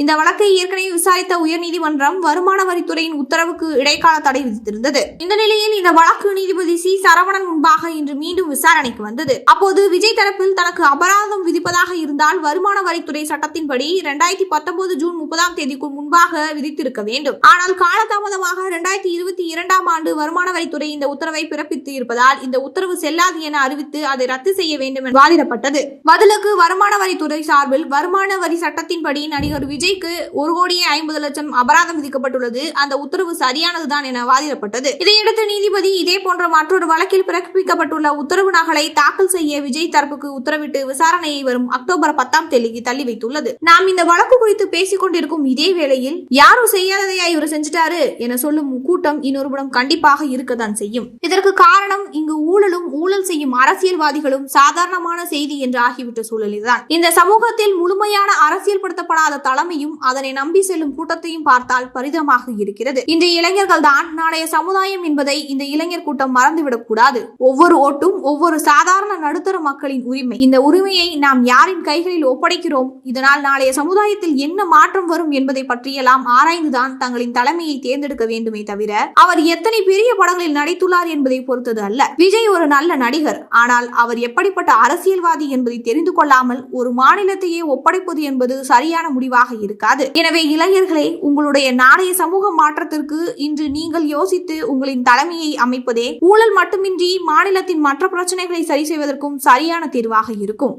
இந்த வழக்கை ஏற்கனவே விசாரித்த உயர்நீதிமன்றம் வருமான வரித்துறையின் உத்தரவுக்கு இடைக்கால தடை விதித்திருந்தது. இந்த நிலையில் இந்த வழக்கு நீதிபதி சி சரவணன் முன்பாக இன்று மீண்டும் விசாரணைக்கு வந்தது. அப்போது விஜய் தரப்பில் தனக்கு அபராதம் விதிப்பதாக இருந்தால் வருமான வரித்துறை சட்டத்தின்படி 2019 ஜூன் 30ஆம் தேதிக்குள் முன்பாக விதித்திருக்க வேண்டும். ஆனால் காலதாமதமாக 2022ஆம் ஆண்டு வருமான வரித்துறை இந்த உத்தரவை பிறப்பித்து இருப்பதால் இந்த உத்தரவு செல்லாது என அறிவித்து அதை ரத்து செய்ய வேண்டும் என வாதிடப்பட்டது. பதிலுக்கு வருமான வரித்துறை சார்பில் வருமான வரி சட்டத்தின்படி நடிகர் விஜய்க்கு 1,50,00,000 அபராதம் விதிக்கப்பட்டுள்ளது. அந்த உத்தரவு சரியானதுதான் என வாதிடப்பட்டது. இதையடுத்து நீதிபதி இதே போன்ற மற்றொரு வழக்கில் பிறப்பிக்கப்பட்டுள்ள உத்தரவு நகலை தாக்கல் செய்ய விஜய் தரப்புக்கு உத்தரவிட்டு விசாரணையை வரும் அக்டோபர் 10ஆம் தேதிக்கு தள்ளி வைத்துள்ளது. நாம் இந்த வழக்கு குறித்து பேசிக் கொண்டிருக்கும் இதே வேளையில் யாரும் செய்யாததையா இவர் செஞ்சிட்டாரு என சொல்லும் கூட்டம் இன்னொரு புறம் கண்டிப்பாக இருக்கத்தான் செய்யும். இதற்கு காரணம் இங்கு ஊழலும் ஊழல் செய்யும் அரசியல்வாதிகளும் சாதாரணமான செய்தி என்று ஆகிவிட்ட சூழலில்தான். இந்த சமூகத்தில் முழுமையான அரசியல்படுத்தப்படாத தலைமையும் அதனை நம்பி செல்லும் கூட்டத்தையும் பார்த்தால் பரிதமாக இருக்கிறது. இன்றைய இளைஞர்கள் தான் நாளைய சமுதாயம் என்பதை இந்த இளைஞர் கூட்டம் மறந்துவிடக் கூடாது. ஒவ்வொரு ஓட்டும் ஒவ்வொரு சாதாரண நடுத்தர மக்களின் உரிமை. இந்த உரிமையை நாம் யாரின் கைகளில் ஒப்படைக்கிறோம், இதனால் நாளைய சமுதாயத்தில் என்ன மாற்றம் வரும் என்பதை பற்றியெல்லாம் ஆராய்ந்துதான் தங்களின் தலைமையை தேர்ந்தெடுக்க வேண்டுமே தவிர அவர் எத்தனை பெரிய படங்களில் நடித்துள்ளார் என்பதை பொறுத்தது அல்ல. விஜய் ஒரு நல்ல நடிகர், ஆனால் அவர் எப்படிப்பட்ட அரசியல்வாதி என்பதை தெரிந்து கொள்ளாமல் ஒரு மாநிலத்தையே ஒப்படைப்பது என்பது சரியான முடிவாக இருக்காது. எனவே இளைஞர்களே, உங்களுடைய நாளைய சமூக மாற்றத்திற்கு இன்று நீங்கள் யோசித்து உங்களின் தலைமையை அமைப்பதே ஊழல் மட்டுமின்றி மாநிலத்தின் மற்ற பிரச்சனைகளை சரி செய்வதற்கும் சரியான தீர்வாக இருக்கும்.